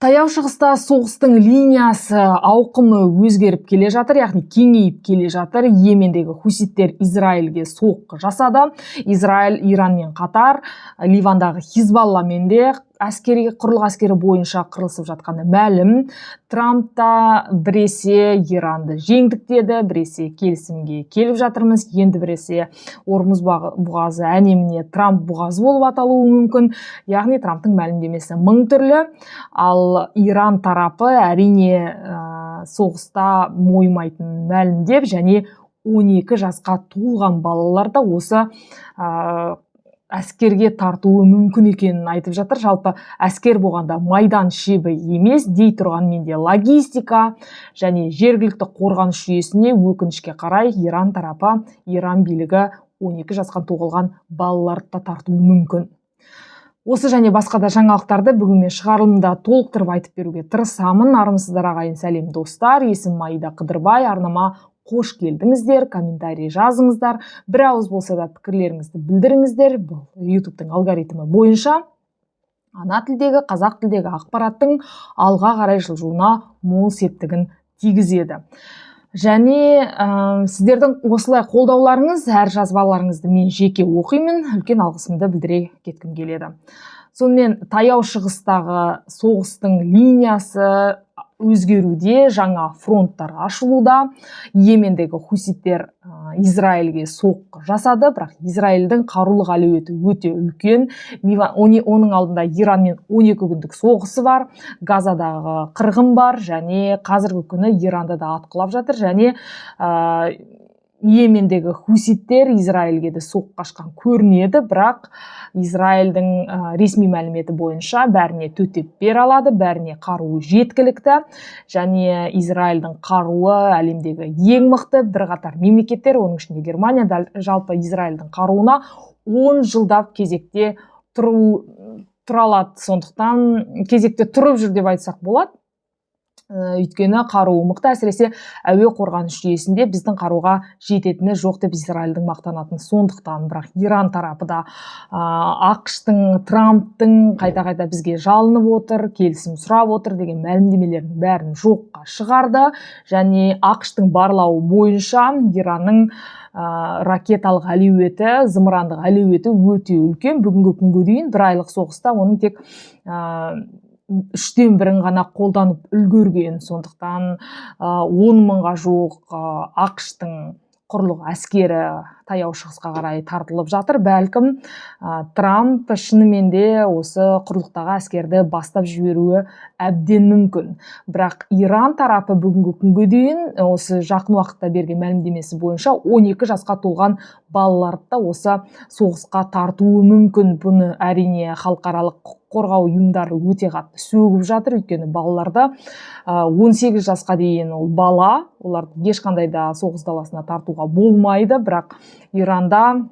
Таяу шығыста соғыстың линиясы ауқымы өзгеріп келе жатыр, яғни кеңейіп келе жатыр. Йемендегі хуситтер Израильге соққы жасады. Израиль Иранмен қатар Ливандағы Хизбалламен де құрлық әскері бойынша қырылысып жатқаны мәлім. Трамп та біресе Иранды жеңдік деді, біресе келісімге келіп жатырмыз, енді біресе Ормұз бұғазы әнеміне Трамп бұғазы болып аталуы мүмкін. Яғни Трамптың мәлімдемесі мың түрлі. Ал Иран тарапы әрине соғыста мойымайтынын мәлімдеп, және 12 жасқа толған балаларда осы әскерге тартуы мүмкін екенін айтып жатыр. Жалпы әскер болғанда майдан шебі емес, дей тұрғанмен де логистика және жергілікті қорғаныс жүйесіне өкінішке қарай Иран тарапы, Иран билігі 12 жасқа толған балаларды да тартуы мүмкін. Осы және басқа да жаңалықтарды бүгін мен шығарылымда толықтырып айтып беруге тырысамын. Армысыздар ағайын, сәлем достар. Есімім Аида Қыдырбай. Арнама қош келдіңіздер, комментарий жазыңыздар. Бір ауыз болса да пікірлеріңізді білдіріңіздер. Бұл YouTube-тың алгоритмі бойынша ана тілдегі, қазақ тілдегі ақпараттың алға қарай жылжуына мол септігін тигізеді. Және сіздердің осылай қолдауларыңыз, әр жазбаларыңызды мен жеке оқимын, үлкен алғысымды білдіре кеткім келеді. Сонымен таяу шығыстағы соғыстың линиясы өзгеруде, жаңа фронттар ашылуда. Йемендегі хуситтер Израильге соққы жасады, бірақ Израильдің қарулық әлеуеті өте үлкен. Оның алдында Иранмен 12 күндік соғысы бар, Газадағы қырғын бар, және қазіргі күні Иранды да атқылап жатыр, және Йемендегі хуситтер Израильге де соққы ашқан көрінеді, бірақ Израильдің ресми мәліметі бойынша бәріне төтеп бере алады, бәріне қаруы жеткілікті, және Израильдің қаруы әлемдегі ең мықты. Бірқатар мемлекеттер, оның ішінде Германия, жалпы Израильдің қаруына 10 жылдап кезекте тұра алады. Сондықтан кезекте тұрып жүр деп айтсақ болады. Өйткені қаруы мықты, әсіресе әуе қорғаныс жүйесінде біздің қаруға жететіні жоқ деп Израильдің мақтанатын. Сондықтан, бірақ Иран тарапы да ақш-тың, Трамптың қайта-қайта бізге жалынып отыр, келісім сұрап отыр деген мәлімдемелердің бәрін жоққа шығарды. Және ақш-тың барлауы бойынша Иранның ракеталық әлеуеті, зымырандық әлеуеті өте үлкен. Бүгінгі күнге дейін бір айлық соғыста оның тек 3-тен 1-ін ғана қолданып үлгерген. Сондықтан 10 мыңға жуық ақш-тың құрлық әскері таяу шығысқа қарай тартылып жатыр. Бәлкім Трамп шынымен де осы құрлықтағы әскерді бастап жіберуі әбден мүмкін. Бірақ Иран тарапы бүгінгі күнге дейін осы жақын уақытта берген мәлімдемесі бойынша 12 жасқа толған балаларды да осы соғысқа тартуы мүмкін. Бұны әрине халықаралық қорғау ұйымдары өте қатты сөгіп жатыр, өйткені балаларды 18 жасқа дейін ол бала, оларды ешқандай да соғыс даласына тартуға болмайды. Бірақ Иранда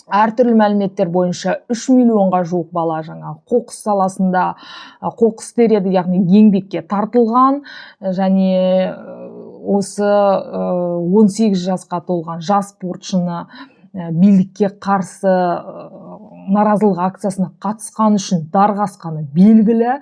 әртүрлі мәліметтер бойынша 3 миллионға жуық бала жаңа қоқыс саласында қоқыс тереді, яғни еңбекке тартылған, және осы 18 жасқа толған жас спортшыны билікке қарсы наразылық акциясына қатысқан үшін дарғасқаны белгілі.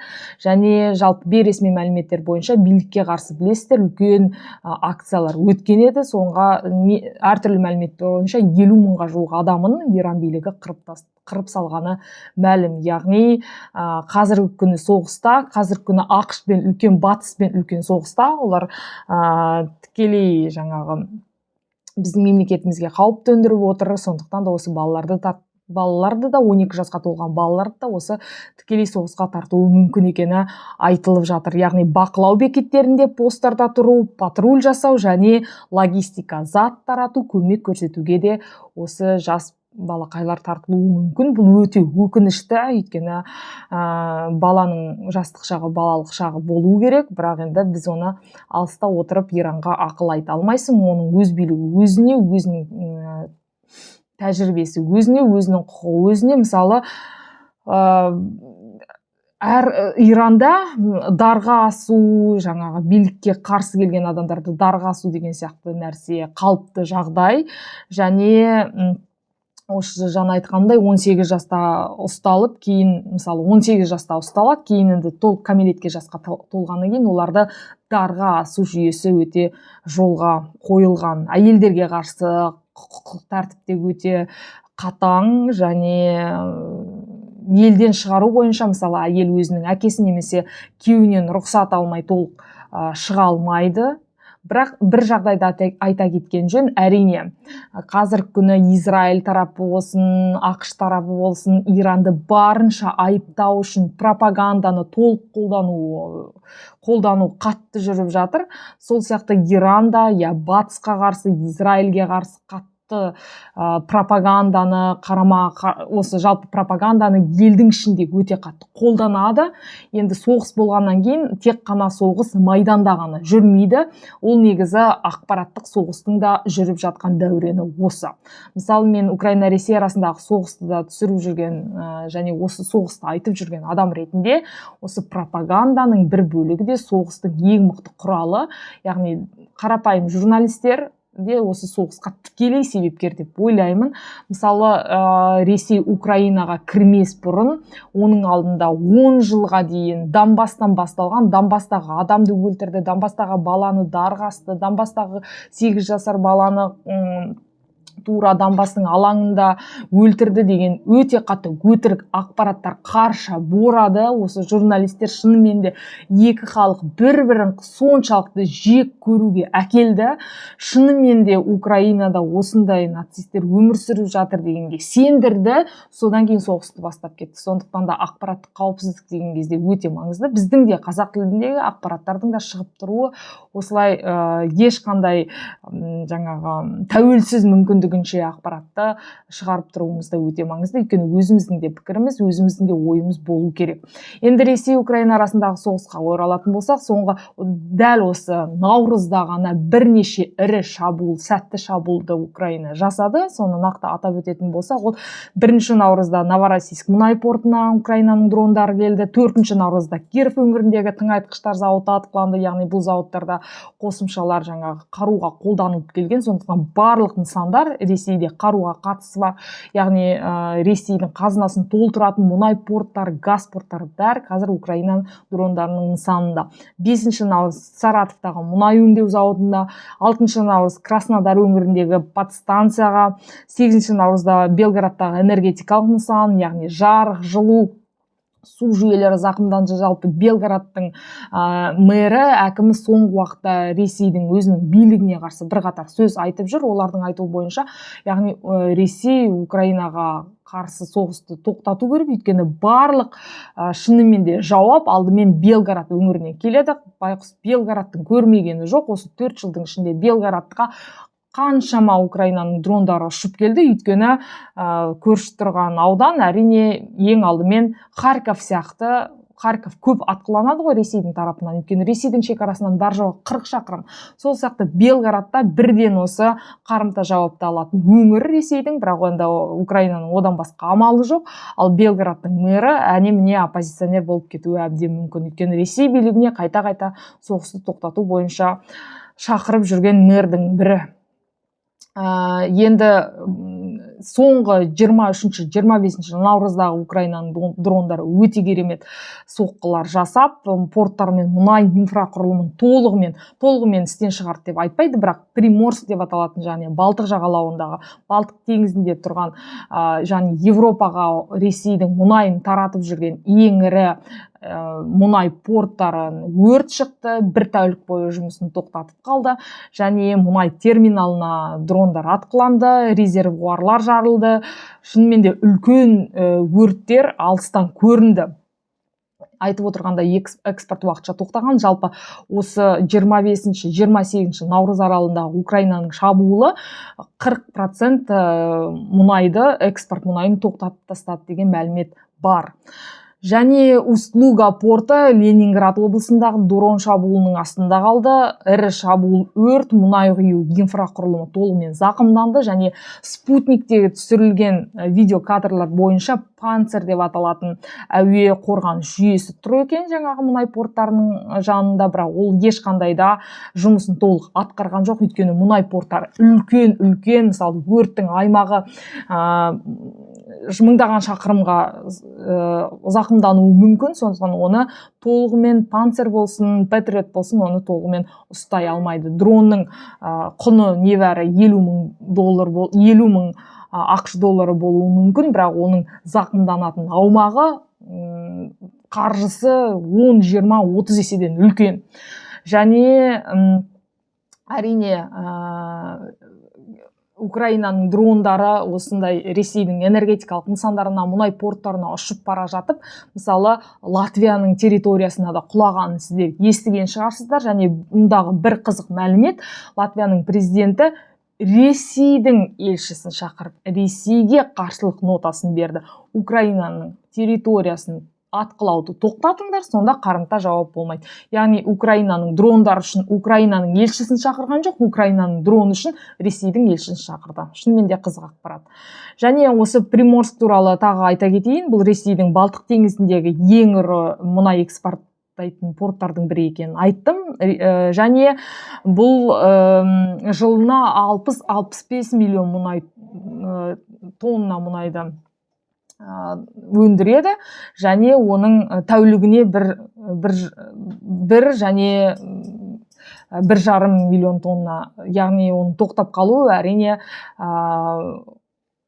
Және жалпы бейресми мәліметтер бойынша билікке қарсы білесіздер, үлкен акциялар өткен еді. Соңға әртүрлі мәліметтер бойынша 50 мыңға жуық адамын Иран билігі қырып салғаны мәлім. Яғни қазіргі күні соғыста, қазіргі күні ақш-пен үлкен, батыспен үлкен соғыста, олар тікелей жаңағы біздің мемлекетімізге қауіп төндіріп отыр. Сондықтан да осы балаларды да 12 жасқа толған балаларды да осы тікелей соғысқа тартуы мүмкін екені айтылып жатыр. Яғни бақылау бекеттерінде посттарда тұру, патруль жасау және логистика зат тарату, көмек көрсетуге де осы жас балақайлар тартылуы мүмкін. Бұл өте өкінішті, өйткені баланың жастық шағы, балалық шағы болу керек, бірақ енді біз оны алыста отырып Иранға ақыл айта алмайсың. Оның өз билігі өзіне, өзінің тәжірибесі өзіне, өзінің құқығы өзіне. Мысалы, Иранда дарға асу, жаңағы билікке қарсы келген адамдарды дарға асу деген сияқты нәрсе қалыпты жағдай. Және осы жаңа айтқандай 18 жаста ұсталып, кейін мысалы 18 жаста ұсталады, кейін енді толық кәмелетке жасқа толғаннан кейін оларды дарға асу жүйесі өте жолға қойылған. Әйелдерге қарсы құқықтық тәртіпте өте қатаң, және елден шығару бойынша мысалы әйел өзінің әкесі немесе күйеуінен рұқсат алмай толық шыға алмайды. Бірақ бір жағдайда айта кеткен жөн, әрине қазіргі күні Израиль тарапы болсын, ақш тарапы болсын, Иранды барынша айыптау үшін пропаганданы толық қолдану қатты жүріп жатыр. Сол сияқты Иранда батысқа қарсы, Израильге қарсы қатты пропаганданы осы жалпы пропаганданы елдің ішінде өте қатты қолданады. Енді соғыс болғаннан кейін тек қана соғыс майданда ғана жүрмейді. Ол негізі ақпараттық соғыстың да жүріп жатқан дәурені осы. Мысалы, мен Украина Ресей арасындағы соғысты да түсіріп жүрген және осы соғысты айтып жүрген адам ретінде, осы пропаганданың бір бөлігі де соғыстың ең мықты құралы. Яғни қарапайым журналистер де осы соғысқа тікелей себепкер деп ойлаймын. Мысалы, Ресей Украинаға кірмес бұрын, оның алдында 10 жылға дейін Донбастан басталған, Донбастағы адамды өлтірді, Донбастағы баланы дарға асты, Донбастағы 8 жасар баланы тура Донбастың алаңында өлтірді деген өте қатты өтірік ақпараттар қарша борады. Осы журналистер шынымен де екі халық бір-бірін соншалықты жек көруге әкелді. Шынымен де Украинада осындай нацистер өмір сүріп жатыр дегенге сендірді. Содан кейін соғысты бастап кетті. Сондықтан да ақпараттық қауіпсіздік деген кезде өте маңызды. Біздің де қазақ тіліндегі ақпараттардың да шығып тұруы осылай ешқандай жаңағы тәуелсіз мүмкіндігінше ақпаратты шығарып тұруымыз да өте маңызды. Өйткені өзіміздің де пікіріміз, өзіміздің де ойымыз болу керек. Енді Ресей Украина арасындағы соғысқа оралатын болсақ, соңғы дәл осы наурызда ғана бірнеше ірі шабуыл, сәтті шабуылды Украина жасады. Соны нақты атап өтетін болсақ, ол 1 наурызда Новороссийск мұнай портына Украинаның дрондары келді. 4 наурызда Киров өңіріндегі тыңайтқыштар зауыты атқыланды. Яғни бұл зауыттарда қосымшалар жаңағы қаруға қолданылып келген. Сондықтан барлық нысандар Ресейде қаруға қатысы бар. Яғни Ресейдің қазынасын толтыратын мұнай порттары, газ порттары бәрі қазір Украинаның дрондарының нысанында. 5 наурыз Саратовтағы мұнай өңдеу зауытында, 6 наурыз Краснодар өңіріндегі подстанцияға, 8 наурызда Белградтағы энергетикалық нысан, яғни жарық, жылу, су жүйелері зақымданды. Жалпы Белградтың мэрі, әкімі соңғы уақытта Ресейдің өзінің билігіне қарсы бірқатар сөз айтып жүр. Олардың айтуы бойынша, яғни Ресей Украинаға қарсы соғысты тоқтату керек, өйткені барлық шынымен де жауап алдымен Белград өңірінен келеді. Байқұс Белградтың көрмегені жоқ. Осы 4 жылдың ішінде Белградқа қаншама Украинаның дрондары ұшып келді. Өйткені көрші тұрған аудан әрине ең алдымен Харьков сияқты. Харьков көп атқыланады ғой Ресейдің тарапынан. Өйткені Ресейдің шекарасынан бар жоғы 40 шақырым. Сол сияқты Белградта бірден осы қарымта жауапты алатын өңір Ресейдің, бірақ онда Украинаның одан басқа амалы жоқ. Ал Белградтың мэрі әне-міне оппозиционер болып кетуі әбден мүмкін. Өйткені Ресей билігіне қайта-қайта соғысты тоқтату бойынша шақырып жүрген мэрдің бірі. Енді соңғы 23-25 наурыздағы Украинаның дрондары өте керемет соққылар жасап, порттар мен мұнай инфрақұрылымын толығымен істен шығарды деп айтпайды, бірақ Приморск деп аталатын, және Балтық жағалауындағы, Балтық теңізінде тұрған, және Европаға Ресейдің мұнайын таратып жүрген ең ірі мұнай порттарын өрт шықты, 1 тәулік бойы жұмысын тоқтатып қалды, және мұнай терминалына дрондар атқыланды, резервуарлар жарылды. Шынымен де үлкен өрттер алыстан көрінді. Айтып отырғанда экспорт уақытша тоқтаған. Жалпы осы 25-28 наурыз аралығындағы Украинаның шабуылы 40% мұнайды, экспорт мұнайын тоқтатып тастады деген мәлімет бар. Және Усть-Луга порты Ленинград облысындағы дрон шабуылының астында қалды. Ірі шабуыл өрт, мұнай құю инфрақұрылымы толығымен зақымданды және спутниктегі түсірілген видеокадрлар бойынша Панцер деп аталатын әуе қорғаныс жүйесі тұр екен жаңағы мұнай порттарының жанында, бірақ ол ешқандай да жұмысын толық атқарған жоқ, өйткені мұнай порттары үлкен, мысалы өрттің аймағы мыңдаған шақырымға зақымдануы мүмкін, сондықтан оны толығымен Панцер болсын, Патриот болсын, оны толығымен ұстай алмайды. Дронның құны небәрі 50 мың ақш доллары болуы мүмкін, бірақ оның зақымданатын аумағы қаржысы 10, 20, 30 еседен үлкен. Және әрине Украинаның дрондары осындай Ресейдің энергетикалық нысандарына, мұнай порттарына ұшып бара жатып, мысалы Латвияның территориясына да құлағанын сіздер естіген шығарсыздар. Және мұндағы бір қызық мәлімет, Латвияның президенті Ресейдің елшісін шақырып, Ресейге қарсылық нотасын берді. Украинаның территориясын атқылауды тоқтатыңдар, сонда қарымта жауап болмайды. Яғни Украинаның дрондар үшін Украинаның елшісін шақырған жоқ, Украинаның дрон үшін Ресейдің елшісін шақырды. Шынымен де қызық ақпарат. Және осы Приморск туралы тағы айта кетейін, бұл Ресейдің Балтық теңізіндегі ең ірі мұнай экспорттайтын порттардың бірі екенін айттым. Және бұл жылына 60-65 миллион мұнай тонна мұнайды өндіреді, және оның тәулігіне бір және 1,5 миллион тонна, яғни оның тоқтап қалуы әрине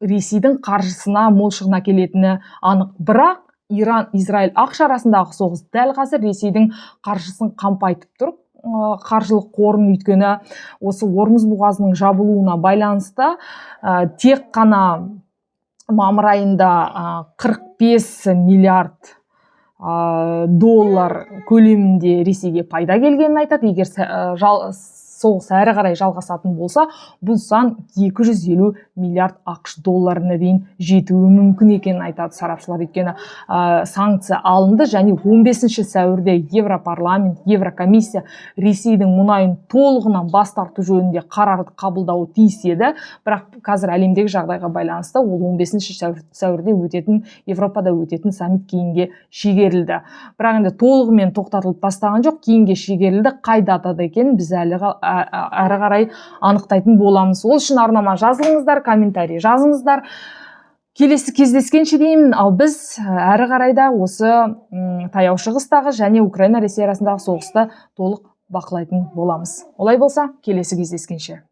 Ресейдің қаржысына мол шығын әкелетіні анық. Бірақ Иран-Израиль ақш арасындағы соғыс дәл қазір Ресейдің қаржысын қампайтып тұр, қаржылық қорын, өйткені осы Ормұз бұғазының жабылуына байланысты тек қана мамыр айында 45 миллиард доллар көлемінде Ресейге пайда келгенін айтады. Егер соғыс әрі қарай жалғасатын болса, бұл сан 250 миллиард ақш долларына дейін жетуі мүмкін екенін айтады сарапшылар. Өйткені санкция алынды және 15 сәуірде Европарламент, Еврокомиссия Ресейдің мұнайын толығынан бас тарту жөнінде қарарды қабылдауы тиіс еді. Бірақ қазір әлемдегі жағдайға байланысты ол 15 сәуірде өтетін, Европада өтетін саммит кейінге шегерілді. Бірақ енді толығымен тоқтатылып тастаған жоқ, кейінге шегерілді. Қай датада екен біз әрі қарай анықтайтын боламыз. Ол үшін арнама жазылыңыздар, комментарий жазыңыздар. Келесі кездескенше деймін, ал біз әрі қарайда осы таяу шығыстағы және Украина Ресей арасындағы соғысты толық бақылайтын боламыз. Олай болса, келесі кездескенше.